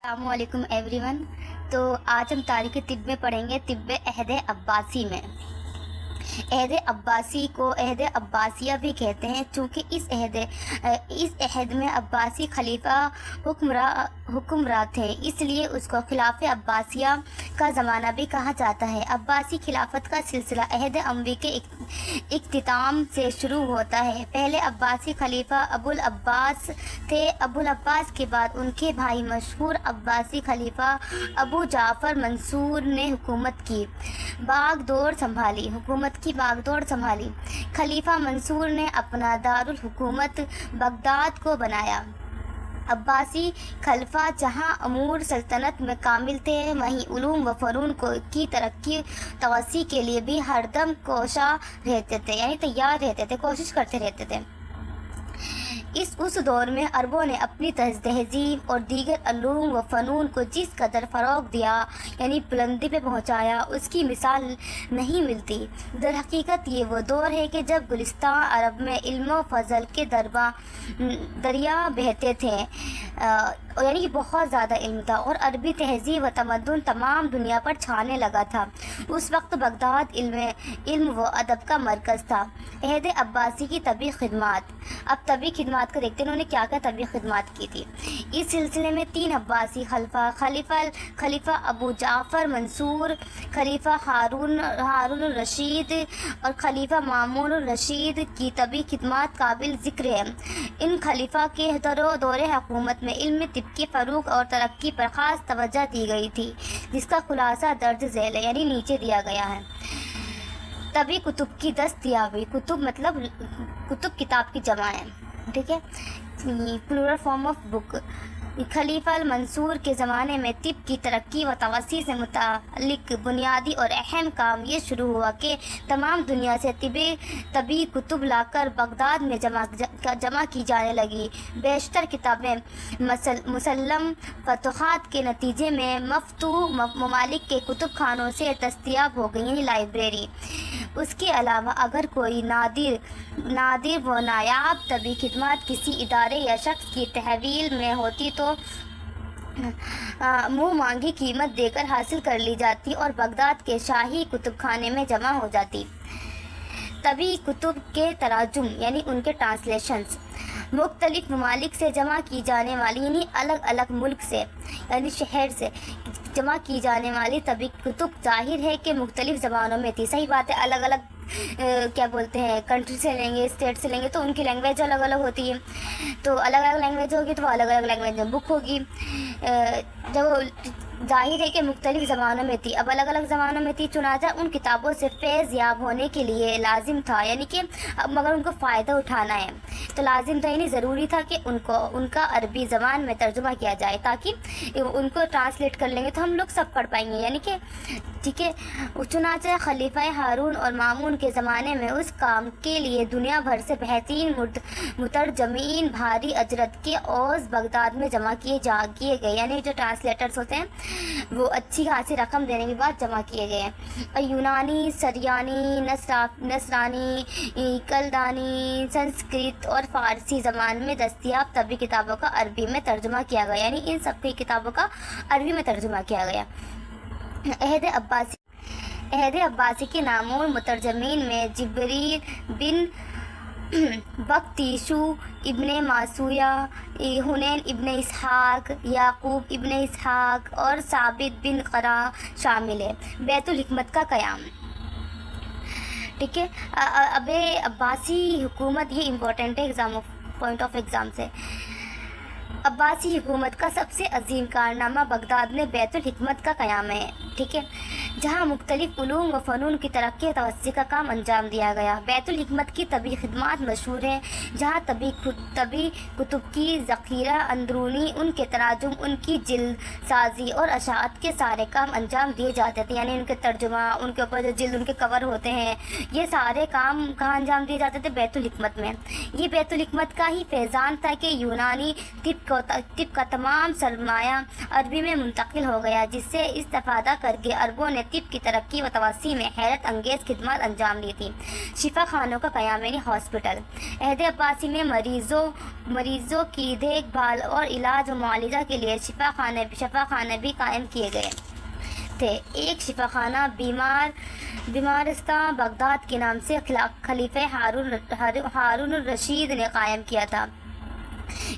अस्सलामु अलैकुम एवरीवन। तो आज हम तारीख़ तिब में पढ़ेंगे तिब अहद अब्बासी में। अहद अब्बासी को अहद अब्बासिया भी कहते हैं, चूँकि इस अहद में अब्बासी खलीफा हुक्मरां थे, इसलिए उसको खिलाफ अब्बासिया का ज़माना भी कहा जाता है। अब्बासी खिलाफत का सिलसिला अहद अमवी के इख्तिताम से शुरू होता है। पहले अब्बासी खलीफा अबुल अब्बास थे। अबुल अब्बास के बाद उनके भाई मशहूर अब्बासी खलीफा अबू जाफ़र मंसूर ने हुकूमत की बागडोर संभाली। खलीफा मंसूर ने अपना दारुल हुकूमत बगदाद को बनाया। अब्बासी खलीफा जहां अमूर सल्तनत में कामिल थे, वहीं उलूम व फ़नून की तरक्की तवस्सी के लिए भी हरदम कोशा रहते थे, यानी तैयार रहते थे, कोशिश करते रहते थे। उस दौर में अरबों ने अपनी तहज़ीब और दीगर उलूम व फ़नून को जिस कदर फ़रोग़ दिया, यानी बुलंदी पे पहुँचाया, उसकी मिसाल नहीं मिलती। दरहकीकत ये वो दौर है कि जब गुलिस्तान अरब में इल्म व फ़ज़ल के दरिया बहते थे, यानी कि बहुत ज़्यादा इल्म था और अरबी तहज़ीब व तमद्दुन तमाम दुनिया पर छाने लगा था। उस वक्त बगदाद इल्म व अदब का मरकज़ था। अहद अब्बासी की तबी खिदमात। अब तबी खिदमात को देखते हैं उन्होंने क्या क्या तबी खिदमात की थी। इस सिलसिले में 3 अब्बासी खलीफा अबू जाफ़र मंसूर, खलीफा हारून रशीद और खलीफा मामून रशीद की तबी खिदमात काबिल ज़िक्र है। इन खलीफा के दौरे हुकूमत में इल्म तिब के फ़रोग़ और तरक्की पर ख़ास तवज्जो दी गई थी, जिसका खुलासा दर्ज झैल यानी नीचे दिया गया है। तभी कुतुब की दस्तयाबी। कुतुब मतलब कुतुब किताब की जमा है, ठीक है, प्लूरल फॉर्म ऑफ बुक। खलीफा मंसूर के ज़माने में तिब की तरक्की व तवस्सी से मुताल्लिक़ बुनियादी और अहम काम ये शुरू हुआ कि तमाम दुनिया से तबी कुतुब लाकर बगदाद में जमा की जाने लगी। बेशतर किताबें मुसल्लम फतूहात के नतीजे में मफ्तूह ममालिक के कुतुब खानों से दस्तयाब हो गई, लाइब्रेरी। उसके अलावा अगर कोई नादिर व नायाब तबी खिदमत किसी इदारे या शख्स की तहवील में होती तो मुँह मांगी कीमत देकर हासिल कर ली जाती और बगदाद के शाही कुतुब खाने में जमा हो जाती। तभी कुतुब के तराजुम यानी उनके ट्रांसलेशंस मुख्तलिफ ममालिक से जमा की जाने वाली, यानी अलग अलग मुल्क से यानी शहर से जमा की जाने वाली तभी कुतुब जाहिर है कि मुख्तलिफ ज़बानों में थी। सही बात है, अलग अलग क्या बोलते हैं कंट्री से लेंगे, स्टेट से लेंगे तो उनकी लैंग्वेज अलग अलग होती है, तो अलग अलग लैंग्वेज होगी तो अलग अलग लैंग्वेज में बुक होगी। जब जाहिर है कि मुख्तलिफ ज़बानों में थी, अब अलग अलग ज़बानों में थी, चुनाचा उन किताबों से फैज़ याब होने के लिए लाजिम था, यानी कि अब मगर उनको फ़ायदा उठाना है तो लाजिम था, यानी ज़रूरी था कि उनका अरबी ज़बान में तर्जुमा किया जाए, ताकि उनको ट्रांसलेट कर लेंगे तो हम लोग सब पढ़ पाएंगे, यानी कि ठीक है। चुनाचा खलीफा हारून और मामून के ज़माने में उस काम के लिए दुनिया भर से बेहतरीन मुतरजमीन भारी अजरत के औज़ बगदाद में जमा किए गए, यानी जो ट्रांसलेटर्स होते हैं वो अच्छी खासी रकम देने के बाद जमा किए गए हैं। और यूनानी, सरियानी, नसरानी, कलदानी, संस्कृत और फ़ारसी ज़बान में दस्तयाब तभी किताबों का अरबी में तर्जुमा किया गया, यानी इन सब की किताबों का अरबी में तर्जुमा किया गया। अहद अब्बासी के नामों मुतरजमीन में जिब्रील बिन बख्तिशू इब्ने मासूया, हुनैन इब्ने इसहाक, याकूब इब्ने इसहाक और साबित बिन क़रा शामिल है। बैतुल हिकमत का क़याम, ठीक है। अब्बासी हुकूमत, ये इम्पोर्टेंट है पॉइंट ऑफ एग्ज़ाम से। अब्बासी हुकूमत का सबसे अजीम कारनामा बगदाद में बैतुल हिकमत का क़याम है, ठीक है, जहाँ मुख्तलिफ उलूम व फ़नून की तरक्की तवस्सी का काम अंजाम दिया गया। बैतुल हिकमत की तबी खिदमात मशहूर है, जहाँ तबी कुतुब की ज़ख़ीरा, अंदरूनी उनके तराजुम, उनकी जिल्द साजी और अशात के सारे काम अंजाम दिए जाते थे, यानी उनके तर्जुमा, उनके ऊपर जो जिल्द उनके कवर होते हैं, ये सारे काम कहाँ अंजाम दिए जाते थे? बैतुल हिकमत में। ये बैतुल हिकमत का ही फैज़ान था कि यूनानी तिब طب کا تمام سرمایہ عربی میں منتقل ہو گیا، جس سے استفادہ کر کے عربوں نے طب کی ترقی و توسیع میں حیرت انگیز خدمات انجام دی تھی۔ شفا خانوں کا قیام، یعنی ہاسپٹل۔ عہد عباسی میں مریضوں کی دیکھ بھال اور علاج و معالجہ کے لیے شفا خانے بھی قائم کیے گئے تھے۔ ایک شفا خانہ بیمارستان بغداد کے نام سے خلیفہ ہارون الرشید نے قائم کیا تھا۔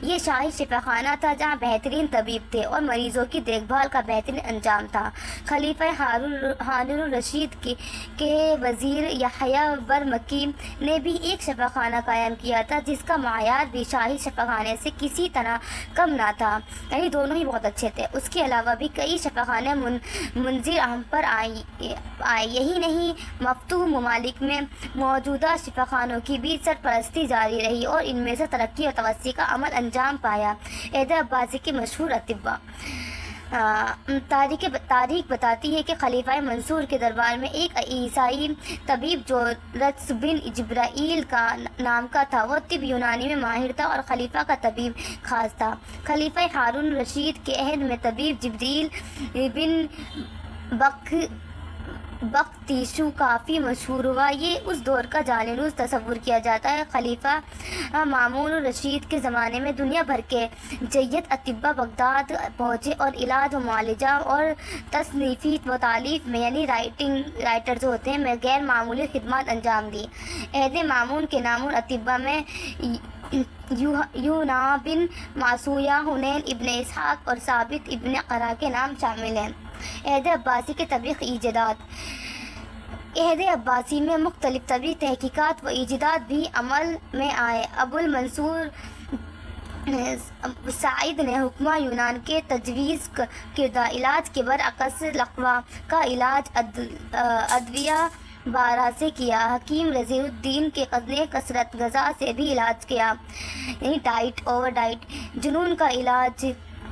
یہ شاہی شفا خانہ تھا جہاں بہترین طبیب تھے اور مریضوں کی دیکھ بھال کا بہترین انجام تھا۔ خلیفہ ہارون الرشید کے وزیر یحییٰ برمکی نے بھی ایک شفا خانہ قائم کیا تھا، جس کا معیار بھی شاہی شفا خانے سے کسی طرح کم نہ تھا، یعنی دونوں ہی بہت اچھے تھے۔ اس کے علاوہ بھی کئی شفا خانے منظر عام پر آئے۔ یہی نہیں، مفتوح ممالک میں موجودہ شفا خانوں کی بھی سرپرستی جاری رہی اور ان میں سے ترقی اور توسیع کا عمل انجام پایا۔ عہد عباسی کے مشہور اطباء۔ تاریخ بتاتی ہے کہ خلیفہ منصور کے دربار میں ایک عیسائی طبیب جو رجس بن جبرائیل کا نام کا تھا، وہ طب یونانی میں ماہر تھا اور خلیفہ کا طبیب خاص تھا۔ خلیفہ ہارون رشید کے عہد میں طبیب جبریل بن بختیشو کافی مشہور ہوا۔ یہ اس دور کا جانلوز تصور کیا جاتا ہے۔ خلیفہ مامون الرشید کے زمانے میں دنیا بھر کے جید اطباء بغداد پہنچے اور علاج و معالجہ اور تصنیفی و تالیف میں، یعنی رائٹر جو ہوتے ہیں، میں غیر معمولی خدمات انجام دی۔ عہد مامون کے نامور اطباء میں یونا بن ماسویہ، حنین ابن اسحاق اور ثابت ابن قرہ کے نام شامل ہیں۔ عہد عباسی کے طبی ایجادات۔ عہد عباسی میں مختلف طبی تحقیقات و ایجادات بھی عمل میں آئے۔ ابو المنصور سعید نے حکمہ یونان کے تجویز کردہ علاج کے برعکس لقوا کا علاج ادویہ 12 سے کیا۔ حکیم رضی الدین کے نے کثرت غذا سے بھی علاج کیا، یعنی اوور ڈائٹ۔ جنون کا علاج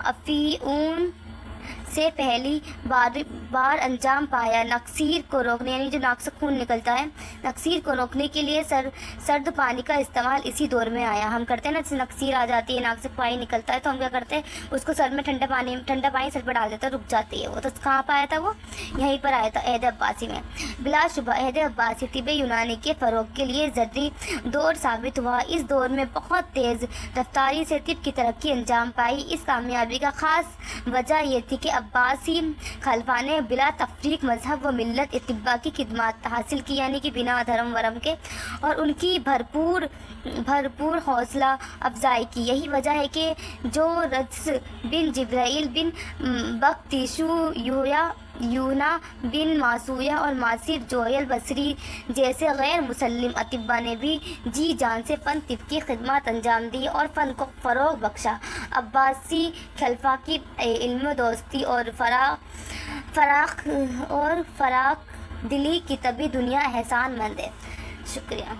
افیون سے پہلی بار انجام پایا۔ نکسیر کو روکنے، یعنی جو ناک سے خون نکلتا ہے، نکسیر کو روکنے کے لیے سرد پانی کا استعمال اسی دور میں آیا۔ ہم کرتے ہیں نا، جیسے نکسیر آ جاتی ہے، ناک سے پانی نکلتا ہے، تو ہم کیا کرتے ہیں، اس کو سر میں ٹھنڈا پانی سر پہ ڈال دیتا ہے، رک جاتی ہے وہ۔ تو کہاں پہ آیا تھا وہ؟ یہیں پر آیا تھا، عہد عباسی میں۔ بلا شبہ عہد عباسی طب یونانی کے فروغ کے لیے ذریعی دور ثابت ہوا۔ اس دور میں بہت تیز رفتاری سے طب کی ترقی انجام پائی۔ اس کامیابی کا خاص وجہ یہ تھی کہ عباسی خلفاء نے بلا تفریق مذہب و ملت اطباء کی خدمات حاصل کی، یعنی کہ بنا دھرم ورم کے، اور ان کی بھرپور حوصلہ افزائی کی۔ یہی وجہ ہے کہ جو رجس بن جبرائیل بن بختیشو، یونا بن ماسویہ اور ماسر جویل بصری جیسے غیر مسلم اطباء نے بھی جی جان سے فن طب کی خدمات انجام دی اور فن کو فروغ بخشا۔ عباسی خلفاء کی علم دوستی اور فراخ دلی کی طبی دنیا احسان مند ہے۔ شکریہ۔